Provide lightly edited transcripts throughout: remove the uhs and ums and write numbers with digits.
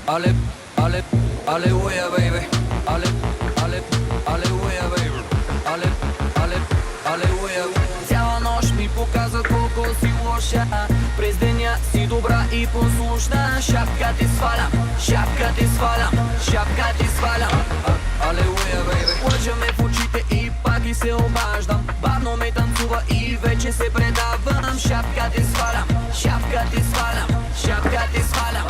Ale, ale, aleluja, baby. Ale, ale, aleluja, baby. Ale, ale, aleluja. Цяла нощ ми показа колко си лоша. През деня си добра и послушна. Шапка ти свалям, шапка ти свалям, шапка ти свалям. Алелуя, бейбе. Лъжа ме в очите и пак и се обаждам. Бавно ме танцува и вече се предавам. Шапка ти свалям, шапка ти свалям, шапка ти свалям.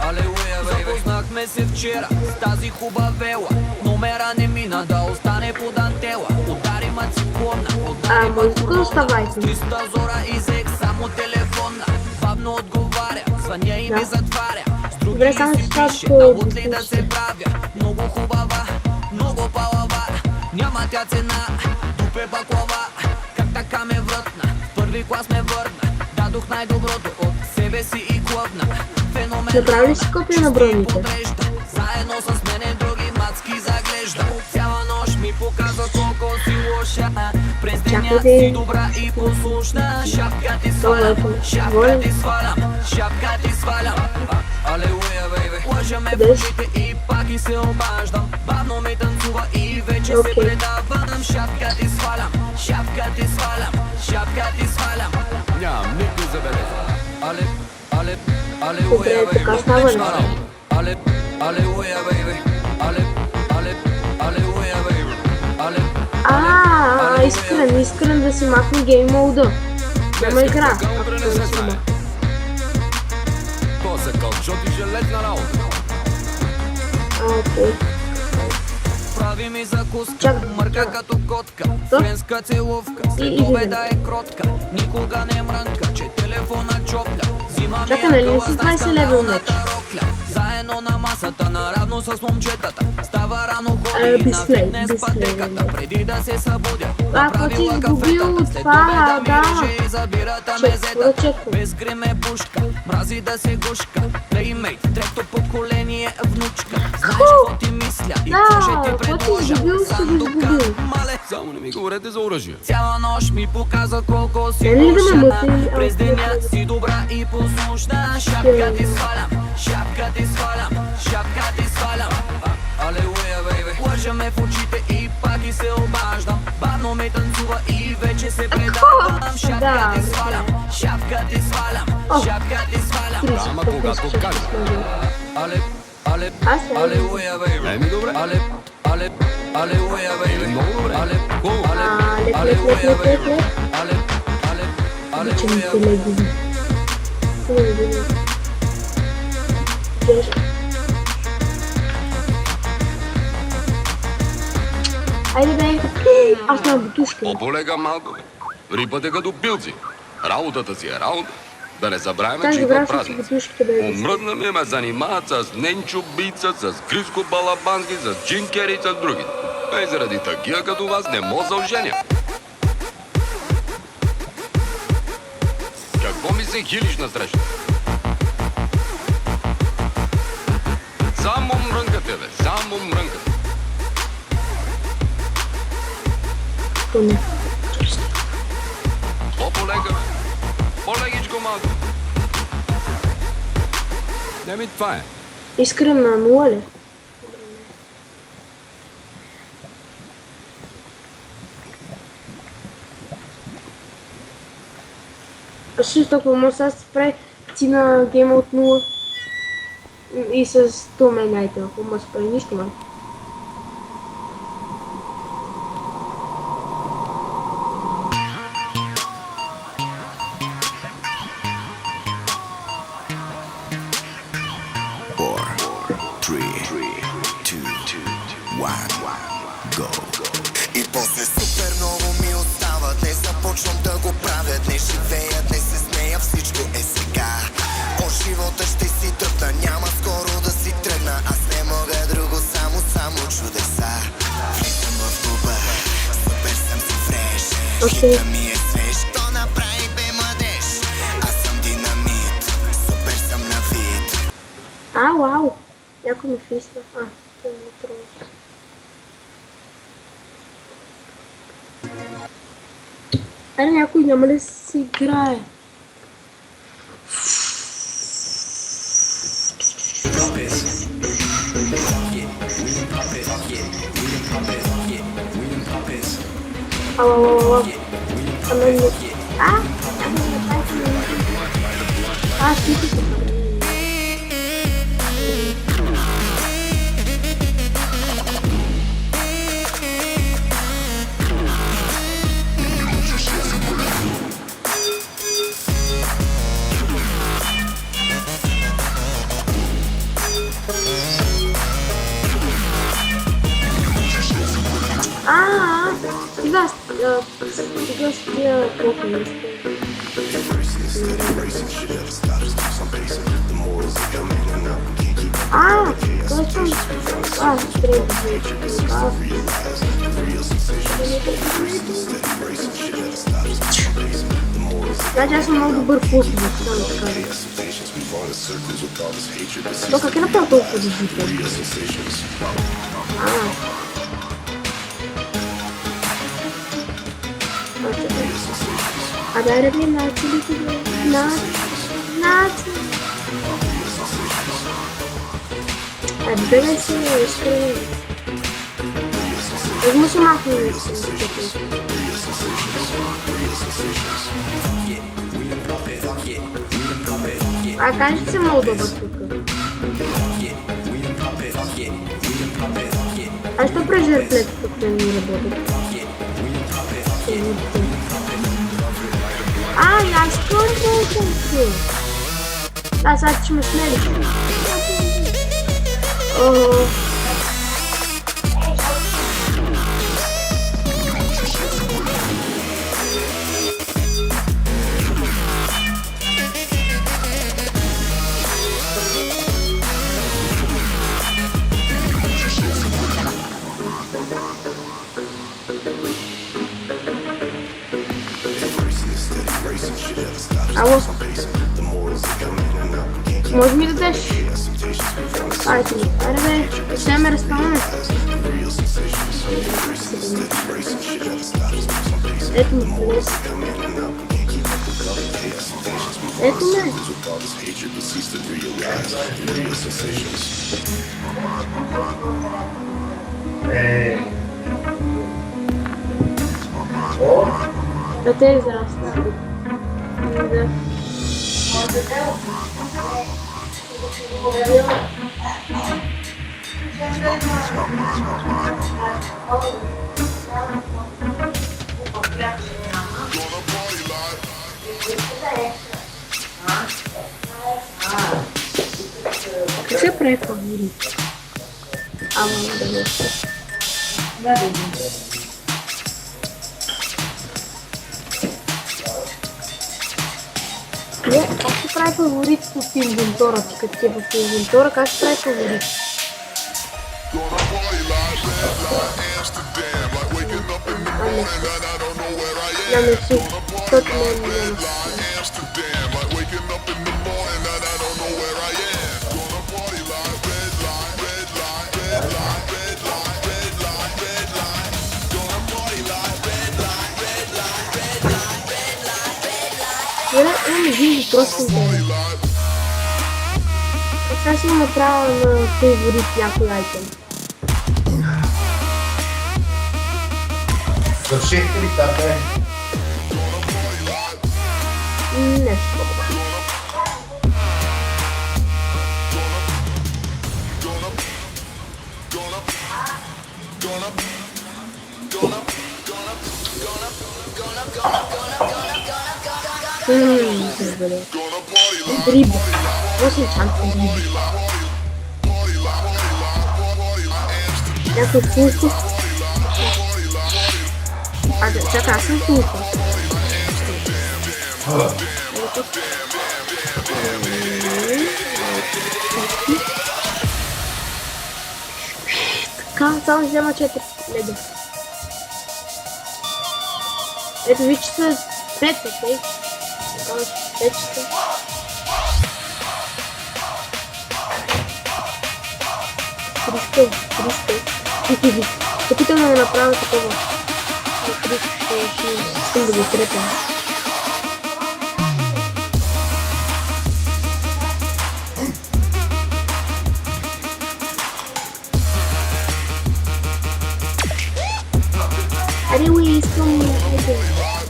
Алелуя, бейбе. Запознахме се вчера с тази хубавела. Номера не мина да остане по дантела. Удари ма циклона, удари ма корона. С 300 зора и зек само телефона. Бавно отговаря, звъня и ми затваря. С други си пише, от ли да се правя. Много хубава, много палава. Няма тя цена, дупе баклава. Как така ме врътна, в първи клас ме върна. Дадох най-доброто от себе си и клъвна. Феномен, Направи си копия на броните. заедно с мене други мацки заглежда. Цяла нощ ми показва колко си лоша. През деня си добра и послушна. Шапка ти свалям, шапка ти свалям, шапка ти свалям. Алелуя, бейбе. Лъжа ме в очите и пак и се обаждам. Бавно ме танцува и вече се предавам. Шапка ти свалям, шапка ти свалям, шапка ти свалям. Нямам никой забележа. Але, але, алелуя, бейбе. Але, алелуя, бейбе. Але, але, алелуя, бейбе. Але, Искрен да си махне гейм моуда. Няма игра. То се кълчоти железна работа. Окей. Прави ми закуска, мърка като котка. Френска целувка, след обеда е кротка. Никога не мрънка, че телефона чопля. Взима ми акъла с най-скандалната рокля. Заедно на масата, наравно с момчетата. Става рано ходи на фитнес пътеката. Преди да се събудя, направила кафетата. След обеда ми реже и забирата мезетата. Без грим е пушка, мрази да се гушка. Плеймейт, трето поколение внучка. Знаеш какво ти мисля и какво ще ти предложа. Сандука, мале, само не ми говорете за оръжие. Цяла нощ ми показа колко си лоша. През деня си добра и послушна. Шапка ти свалям, шапка ти свалям, шапка ти свалям. Алелуя, бейбе. Лъжа ме в очите и пак и се обаждам. Бавно ме танцува и вече се предавам. Шапка ти свалям, шапка ти свалям, шапка ти свалям. Ама когато кажа. Але, але, алелуя, бейбе. Еми добре. Але, але, алелуя, бейбе. Много добре. Але, але, алелуя, бейбе. Але, але, алелуя, бейбе. Айде бе, аз нямам бутушка. По-полега малко, бе. Рипате като пилци. Работата си е работа. Да не забравяме, Как че добра има са си празници. бутушките, бе. Омръдна ми ме занимават с Ненчо Бица, с Криско Балабански, с Джин Кери и с други. И заради такива като вас не мога да оженя. Какво ми се хилиш насреща? Само мрънкате, бе, само мрънкате. Поне. По-полега, бе. По-легичко малко. Еми това е. Искрен на нула ли? Аз също ако може да се спре ти на гейма от 0 и с 100 меняйте, ако може да спре нищо, май. И после супер много ми остават. Не започвам да го правят. Не живеят, не се смея, всичко е сега. От живота ще си тръпна. Няма скоро да си тръгна. Аз не мога друго, само чудеса. Влизам в клуба, супер съм си фреш. Хита ми е свеж, то направи бе младеж. Аз съм динамит, супер съм на вид. Вау! Някой ми фисна. Това ми е трудно. Аре, някой няма да си играе. Ало. Слушайте. Всегда я плохо не я сейчас много барфух, но как я напал толку А дай мне начали отбирайся скорее. Возьму сумаху. А кажется, Молдова штука. А что про жертвы как-то не работает? Я сколько хочу. Да, зачем смотреть? Ого. Алло. Может мне туда Сэмер спавнит. Это не плюс. Это не. Это израста. Да. Você проехал, Юрий? А мы да. Как ты правильно говорить тут инвентора, как типа инвентора, как ты правильно говорить? Я на все, что ты мне Я не вижу просто интересно. Сейчас ему право на фаворит някой айтем. Завършихте ли така? Нещо. Дриб. 8 шансов дриб. Някой пулко. Чакай, аз съм пулко. Така, само взема 4 леда. Ето вече са 5, окей? Така, 5 са. Триста. Опитам да направя такова. Искам да го трепам.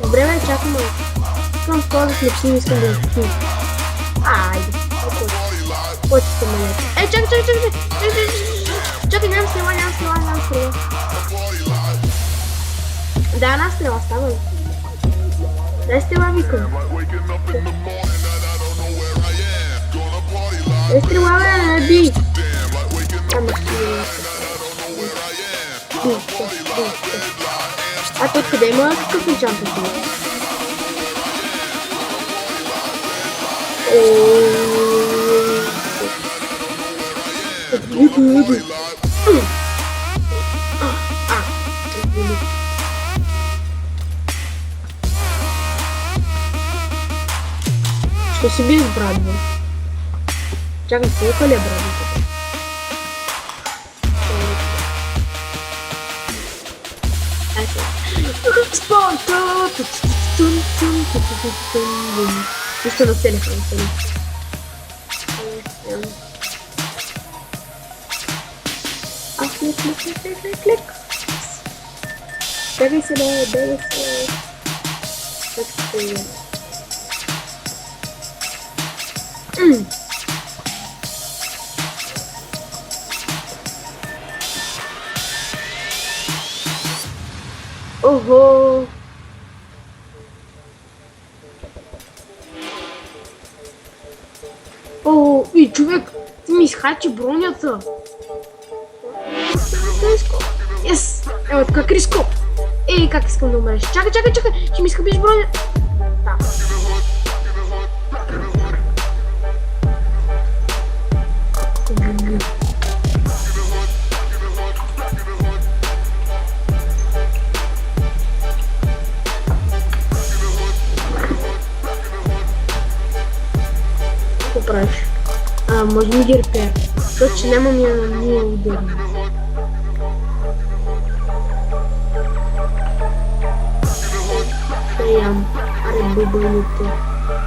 Добре, бе, чакай малко. Искам с това да смечим, искам да я пустим. Айде, кой ще ме лети? Чакай, нямам стрела. Да, една стрела, става ли? Дай стрела, викам. Дай стрела, бе, не би. Ама а тук къде има какъв енчант тук? Що си биеш, брат, бе? Чакай, колко ли е, брат, бе? Спонта! Нищо на целиха, на цели. Клик. Бегай се, бегай се. Как се... Ого! О, и човек, ти ми изхачи бронята. Ес! Ево така, Криско! Ей, как искам да умреш. Чакай, ще ми изхъбиш бронята. Да. Какво правиш? Може ми ги репер. Защото че няма ми е удобно. Ям. Аре, бубълните.